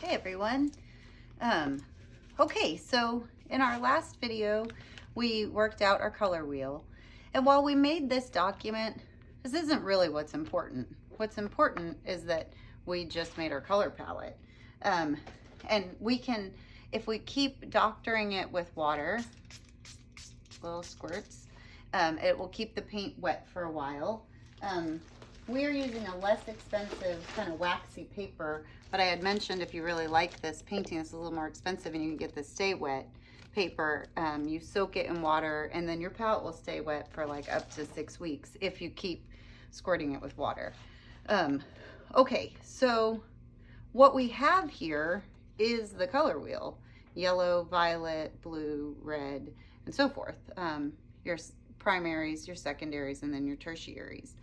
Hey everyone. Okay, so in our last video, we worked out our color wheel. And while we made this document, this isn't really what's important. What's important is that we just made our color palette. And we can, if we keep doctoring it with water, little squirts, it will keep the paint wet for a while. We are using a less expensive kind of waxy paper, but I had mentioned if you really like this painting, it's a little more expensive and you can get the Stay Wet paper. You soak it in water and then your palette will stay wet for like up to 6 weeks if you keep squirting it with water. Okay, so what we have here is the color wheel: yellow, violet, blue, red, and so forth. Your primaries, your secondaries, and then your tertiaries.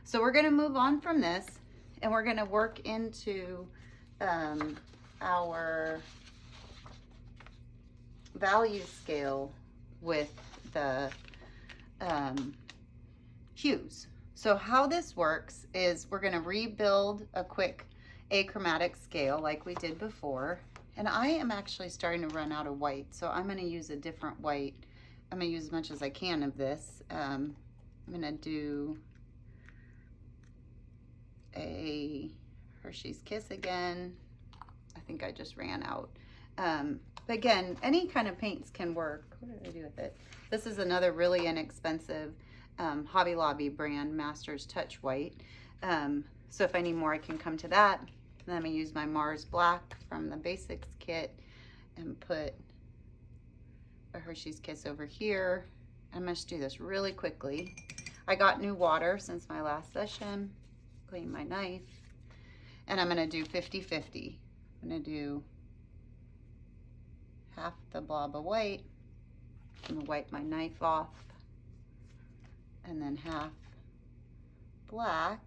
So we're going to move on from this and we're going to work into our value scale with the hues. So how this works is we're going to rebuild a quick achromatic scale like we did before. And I am actually starting to run out of white, so I'm going to use a different white. I'm going to use as much as I can of this. I'm going to do a Hershey's Kiss again. I think I just ran out. But again, any kind of paints can work. What did I do with it? This is another really inexpensive Hobby Lobby brand, Masters Touch White. So if I need more, I can come to that. And then I'm going to use my Mars Black from the Basics kit and put a Hershey's Kiss over here. I'm going to do this really quickly. I got new water since my last session. Clean my knife. And I'm going to do 50-50. I'm going to do half the blob of white. I'm going to wipe my knife off. And then half black.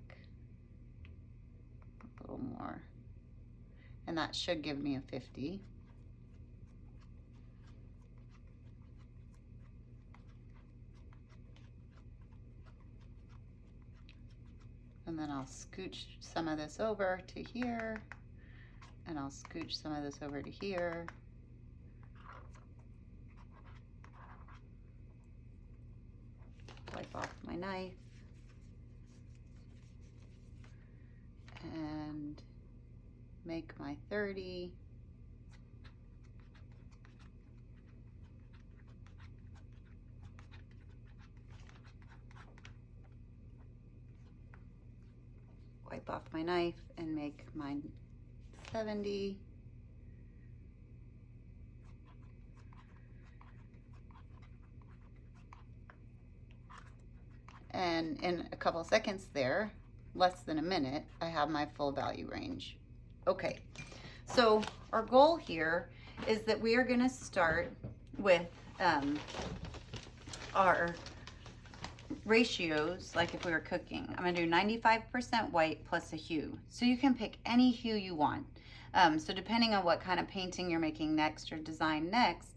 A little more. And that should give me a 50. And then I'll scooch some of this over to here, and I'll scooch some of this over to here. Wipe off my knife. And make my 30. Wipe off my knife and make mine 70. And in a couple seconds there, less than a minute, I have my full value range. Okay, so our goal here is that we are going to start with our ratios, like if we were cooking. I'm going to do 95% white plus a hue. So you can pick any hue you want. So depending on what kind of painting you're making next or design next,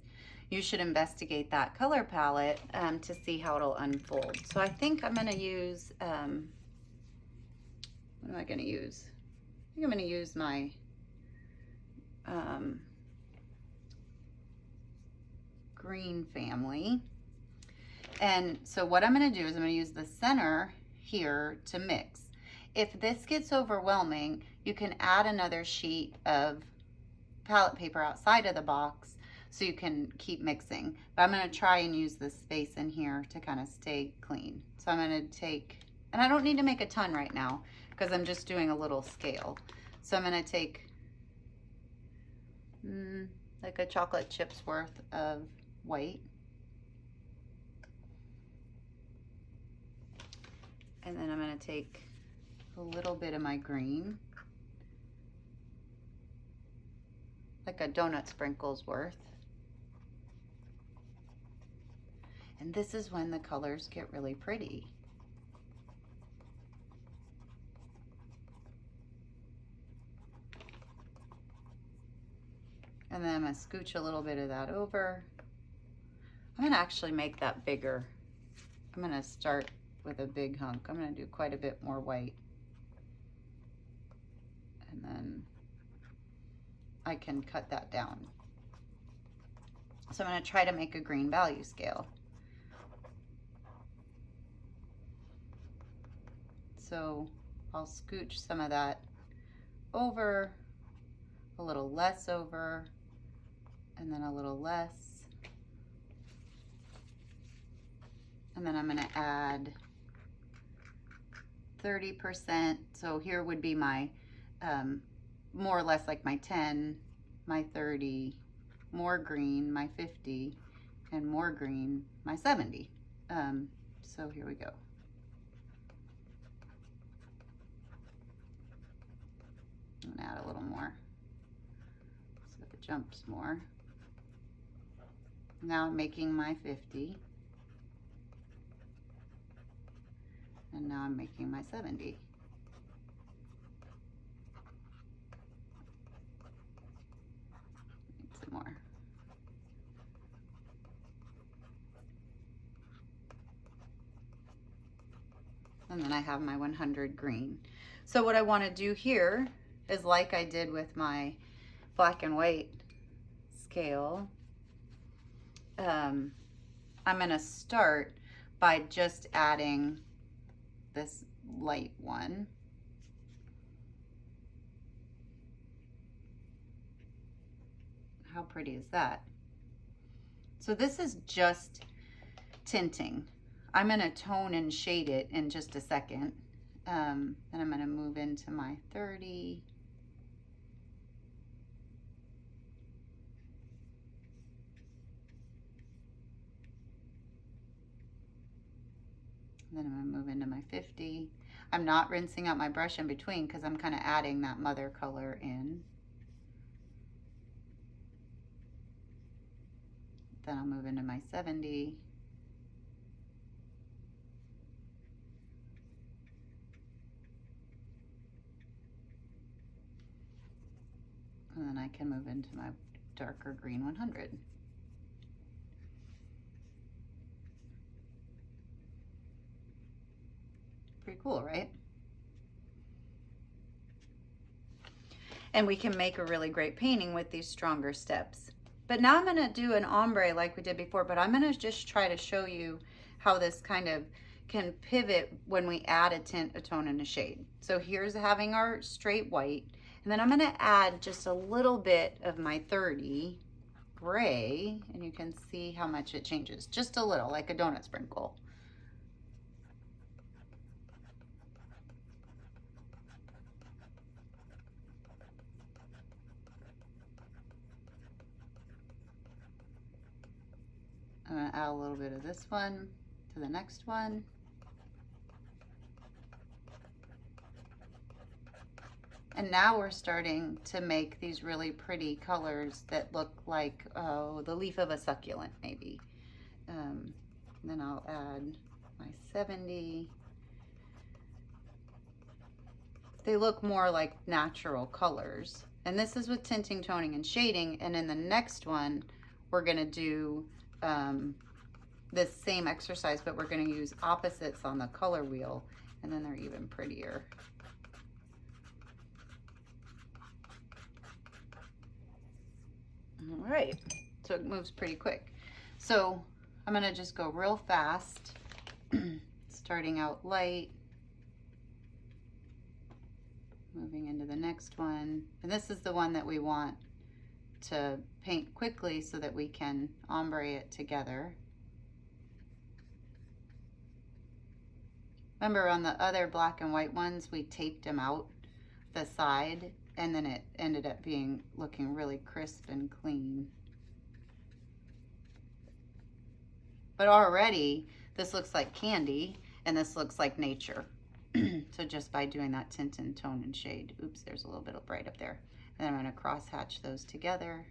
you should investigate that color palette to see how it'll unfold. So I think I'm going to use, what am I going to use? I think I'm going to use my green family. And so what I'm going to do is I'm going to use the center here to mix. If this gets overwhelming, you can add another sheet of palette paper outside of the box so you can keep mixing. But I'm going to try and use this space in here to kind of stay clean. So I'm going to take, and I don't need to make a ton right now because I'm just doing a little scale. So I'm going to take like a chocolate chip's worth of white. And then I'm going to take a little bit of my green, like a donut sprinkle's worth. And this is when the colors get really pretty. And then I'm going to scooch a little bit of that over. I'm going to actually make that bigger. I'm going to start with a big hunk. I'm going to do quite a bit more white. And then I can cut that down. So I'm going to try to make a green value scale. So I'll scooch some of that over, a little less over, and then a little less. And then I'm going to add 30%. So here would be my, more or less like my 10, my 30, more green, my 50, and more green, my 70. So here we go. I'm gonna add a little more so it jumps more. Now I'm making my 50. And now I'm making my 70. Need some more. And then I have my 100 green. So what I want to do here is like I did with my black and white scale. I'm going to start by just adding this light one. How pretty is that? So this is just tinting. I'm going to tone and shade it in just a second. Then I'm going to move into my 30. Then I'm going to move into my 50. I'm not rinsing out my brush in between because I'm kind of adding that mother color in. Then I'll move into my 70. And then I can move into my darker green 100. Pretty cool, right? And we can make a really great painting with these stronger steps. But now I'm going to do an ombre like we did before, but I'm going to just try to show you how this kind of can pivot when we add a tint, a tone, and a shade. So here's having our straight white, and then I'm going to add just a little bit of my 30 gray, and you can see how much it changes. Just a little, like a donut sprinkle. I'm going to add a little bit of this one to the next one. And now we're starting to make these really pretty colors that look like, oh, the leaf of a succulent maybe. Then I'll add my 70. They look more like natural colors. And this is with tinting, toning, and shading. And in the next one, we're going to do this same exercise, but we're going to use opposites on the color wheel, and then they're even prettier. All right, so it moves pretty quick. So I'm going to just go real fast, starting out light, moving into the next one. And this is the one that we want to paint quickly so that we can ombre it together. Remember on the other black and white ones, we taped them out the side, and then it ended up looking really crisp and clean. But already this looks like candy and this looks like nature. So just by doing that tint and tone and shade. Oops, there's a little bit of bright up there. And I'm going to cross hatch those together.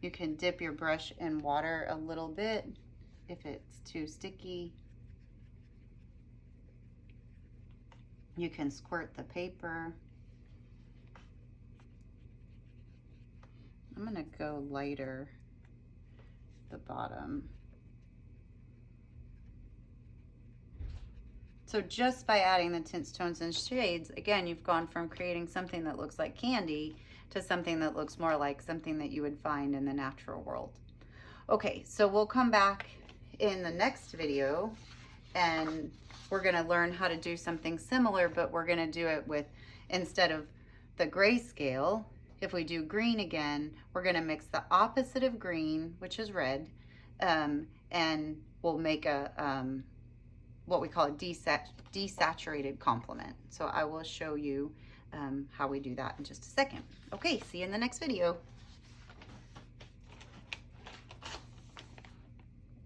You can dip your brush in water a little bit if it's too sticky. You can squirt the paper. I'm going to go lighter the bottom So just by adding the tints, tones, and shades, again, you've gone from creating something that looks like candy to something that looks more like something that you would find in the natural world. Okay, so we'll come back in the next video and we're gonna learn how to do something similar, but we're gonna do it with, instead of the grayscale, if we do green again, we're gonna mix the opposite of green, which is red, and we'll make a, what we call a desaturated complement. So I will show you how we do that in just a second. Okay, see you in the next video.